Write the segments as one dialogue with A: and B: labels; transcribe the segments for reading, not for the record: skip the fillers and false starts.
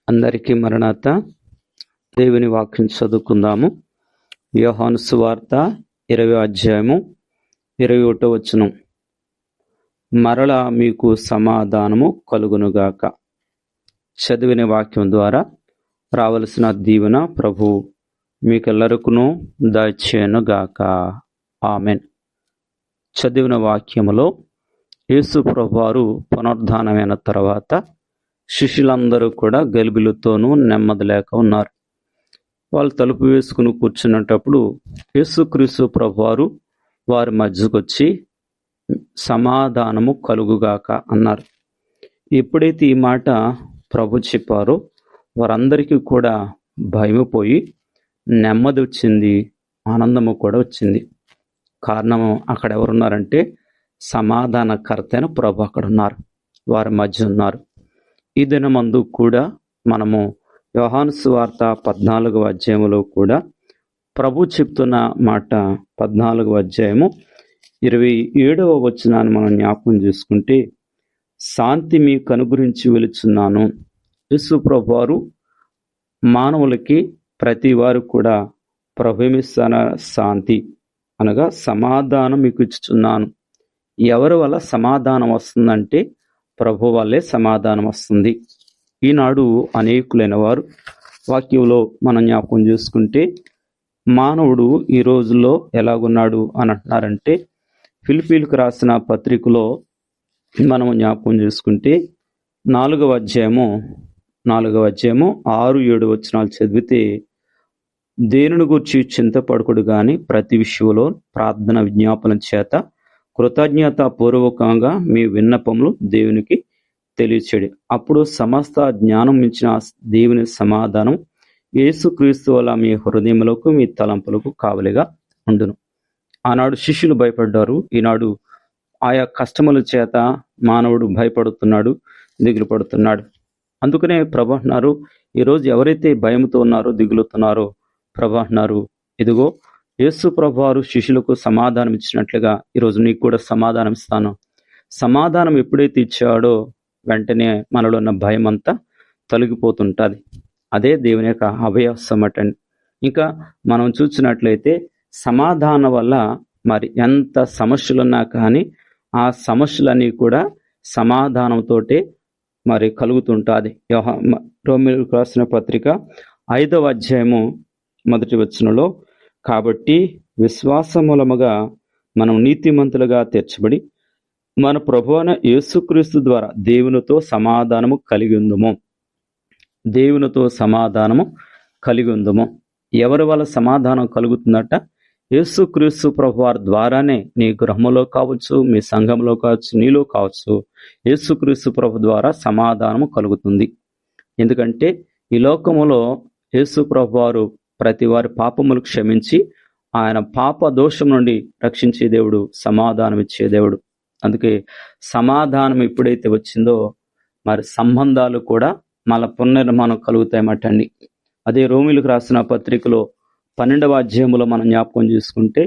A: అందరికీ మరణాత. దేవుని వాక్యం చదువుకుందాము. యోహాను సువార్త 20వ అధ్యాయము 21వ వచనం. మరలా మీకు సమాధానము కలుగునుగాక. చదివిన వాక్యం ద్వారా రావలసిన దీవెన ప్రభు మీకెల్లరికును దయచేయునుగాక. ఆమెన్. చదివిన వాక్యములో యేసు ప్రభువారు పునరుద్ధానమైన తర్వాత శిష్యులందరూ కూడా గలిబిలితోనూ నెమ్మది లేక ఉన్నారు. వాళ్ళు తలుపు వేసుకుని కూర్చున్నప్పుడు యేసుక్రీస్తు ప్రభువారు వారి మధ్యకొచ్చి సమాధానము కలుగుగాక అన్నారు. ఎప్పుడైతే ఈ మాట ప్రభు చెప్పారో వారందరికీ కూడా భయమైపోయి నెమ్మది వచ్చింది, ఆనందము కూడా వచ్చింది. కారణము అక్కడ ఎవరున్నారంటే సమాధానకర్త అయిన ప్రభు అక్కడ ఉన్నారు, వారి మధ్య ఉన్నారు. ఈ దినమందు కూడా మనము యోహాను సువార్త 14వ అధ్యాయములో కూడా ప్రభు చెప్తున్న మాట 14వ అధ్యాయము 27వ వచనాన్ని మనం జ్ఞాపకం చేసుకుంటే, శాంతి మీకు అనుగ్రహించి వెలుచున్నాను. యేసు ప్రభువారు మానవులకి ప్రతి వారు కూడా ప్రభుమిస్తున్న శాంతి అనగా సమాధానం మీకు ఇచ్చుచున్నాను. ఎవరి వల్ల సమాధానం వస్తుందంటే ప్రభు వల్లే సమాధానం వస్తుంది. ఈనాడు అనేకులైన వారు వాక్యంలో మనం జ్ఞాపకం చేసుకుంటే మానవుడు ఈ రోజుల్లో ఎలాగున్నాడు అని అంటున్నారంటే, ఫిలిప్పీలకు రాసిన పత్రికలో మనం జ్ఞాపకం చేసుకుంటే 4వ అధ్యాయము 6-7 వచనాలు చదివితే, దేనిని గూర్చి చింతపడకుడు గాని ప్రతి విషయంలో ప్రార్థన విజ్ఞాపన చేత కృతజ్ఞత పూర్వకంగా మీ విన్నపములు దేవునికి తెలియచేయండి. అప్పుడు సమస్త జ్ఞానం మించిన దేవుని సమాధానం యేసుక్రీస్తు వల్ల మీ హృదయములకు మీ తలంపులకు కావలిగా ఉండును. ఆనాడు శిష్యులు భయపడ్డారు. ఈనాడు ఆయా కష్టముల చేత మానవుడు భయపడుతున్నాడు, దిగులు పడుతున్నాడు. అందుకనే ప్రభు అంటున్నారు, ఈరోజు ఎవరైతే భయంతో ఉన్నారో, దిగులుతున్నారో ప్రభు అంటున్నారు, ఇదిగో యేసు ప్రభువారు శిష్యులకు సమాధానం ఇచ్చినట్లుగా ఈరోజు నీకు కూడా సమాధానం ఇస్తాను. సమాధానం ఎప్పుడైతే ఇచ్చాడో వెంటనే మనలో ఉన్న భయం అంతా తొలగిపోతుంటుంది. అదే దేవుని యొక్క అభయసమటండి. ఇంకా మనం చూసినట్లయితే సమాధానం వల్ల మరి ఎంత సమస్యలున్నా కానీ ఆ సమస్యలన్నీ కూడా సమాధానంతోటే మరి కలుగుతుంటుంది. రోమీయులకు రాసిన పత్రిక 5వ అధ్యాయము 1వ వచనంలో, కాబట్టి విశ్వాసమూలముగా మనం నీతిమంతులుగా తీర్చబడి మన ప్రభువైన యేసుక్రీస్తు ద్వారా దేవునితో సమాధానము కలిగి ఉందము. దేవునితో సమాధానము కలిగి ఉందము. ఎవరి వల్ల సమాధానం కలుగుతుందట? యేసుక్రీస్తు ప్రభువారి ద్వారానే. నీ గృహంలో కావచ్చు, మీ సంఘంలో కావచ్చు, నీలో కావచ్చు, యేసుక్రీస్తు ప్రభు ద్వారా సమాధానము కలుగుతుంది. ఎందుకంటే ఈ లోకములో యేసు ప్రభువారు ప్రతి వారి పాపములు క్షమించి ఆయన పాప దోషం నుండి రక్షించే దేవుడు, సమాధానం ఇచ్చే దేవుడు. అందుకే సమాధానం ఎప్పుడైతే వచ్చిందో మరి సంబంధాలు కూడా మళ్ళా పునర్నిర్మాణం కలుగుతాయన్నమాటండి. అదే రోమీయులకు రాసిన పత్రికలో 12వ అధ్యాయంలో మనం జ్ఞాపకం చేసుకుంటే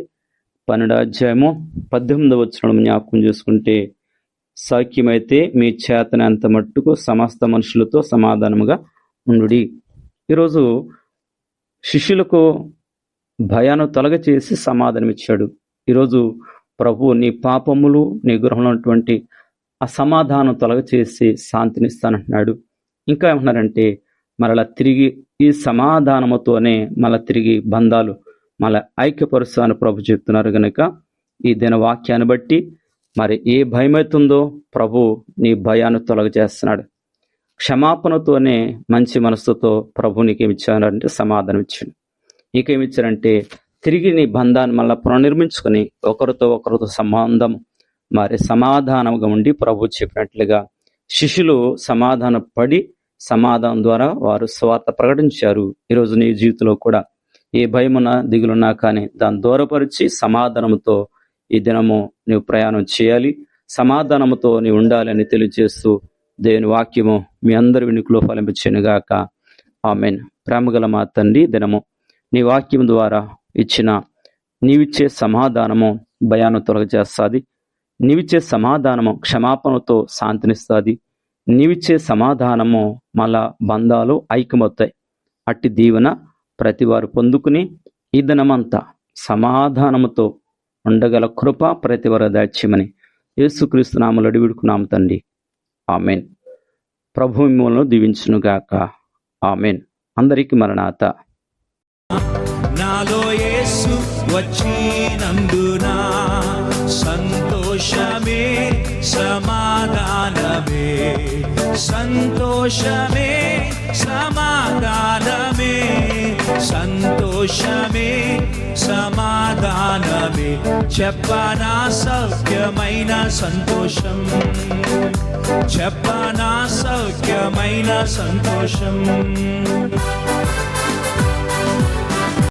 A: 12వ అధ్యాయము 18వ వచనం జ్ఞాపకం చేసుకుంటే, సాఖ్యమైతే మీ చేతనంత మట్టుకు సమస్త మనుషులతో సమాధానముగా ఉండుడి. ఈరోజు శిష్యులకు భయాన్ని తొలగచేసి సమాధానం ఇచ్చాడు. ఈరోజు ప్రభు నీ పాపములు, నీ గృహంలో ఉన్నటువంటి అసమాధానం తొలగచేసి శాంతినిస్తానంటున్నాడు. ఇంకా ఏమంటున్నారంటే, మరలా తిరిగి ఈ సమాధానముతోనే మళ్ళీ తిరిగి బంధాలు మళ్ళీ ఐక్యపరుస్తాను ప్రభు చెప్తున్నారు. కనుక ఈ దిన వాక్యాన్ని బట్టి మరి ఏ భయమవుతుందో ప్రభు నీ భయాన్ని తొలగచేస్తున్నాడు. క్షమాపణతోనే మంచి మనసుతో ప్రభు నీకేమిచ్చారంటే సమాధానం ఇచ్చాడు. నీకేమిచ్చారంటే తిరిగి నీ బంధాన్ని మళ్ళీ పునర్నిర్మించుకొని ఒకరితో సంబంధం మరి సమాధానంగా ఉండి ప్రభు చెప్పినట్లుగా శిష్యులు సమాధాన పడి సమాధానం ద్వారా వారు స్వార్థ ప్రకటించారు. ఈరోజు నీ జీవితంలో కూడా ఏ భయమున్నా దిగులున్నా కానీ దాన్ని దూరపరిచి సమాధానంతో ఈ దినము నీవు ప్రయాణం చేయాలి, సమాధానంతో నీవు ఉండాలని తెలియజేస్తూ దేవుని వాక్యము మీ అందరి వినికిలో ఫలింపచేయునుగాక. ఆమేన్. ప్రేమగల మా తండ్రి, దినము నీ వాక్యం ద్వారా ఇచ్చిన నీవిచ్చే సమాధానము భయాన్ని తొలగజేస్తుంది. నీవిచ్చే సమాధానము క్షమాపణతో శాంతినిస్తుంది. నీవిచ్చే సమాధానము మళ్ళా బంధాలు ఐక్యమవుతాయి. అట్టి దీవెన ప్రతి వారు పొందుకుని ఈ దినమంతా సమాధానముతో ఉండగల కృప ప్రతి వారు దాచ్యమని యేసుక్రీస్తు నామములో అడిగిడుకున్నాము తండ్రి. ఆమెన్. ప్రభు మిమ్మల్ని దీవించునుగాక. ఆమెన్. అందరికీ మరణాత.
B: నాలో యేసు వచ్చినందున సంతోషమే సమాధానమే, సంతోషమే సమాధానమే, సంతోషమే సమాధానమే. చెప్పనా సౌఖ్యమైన సంతోషం, చెప్పనా సౌఖ్యమైన సంతోషం.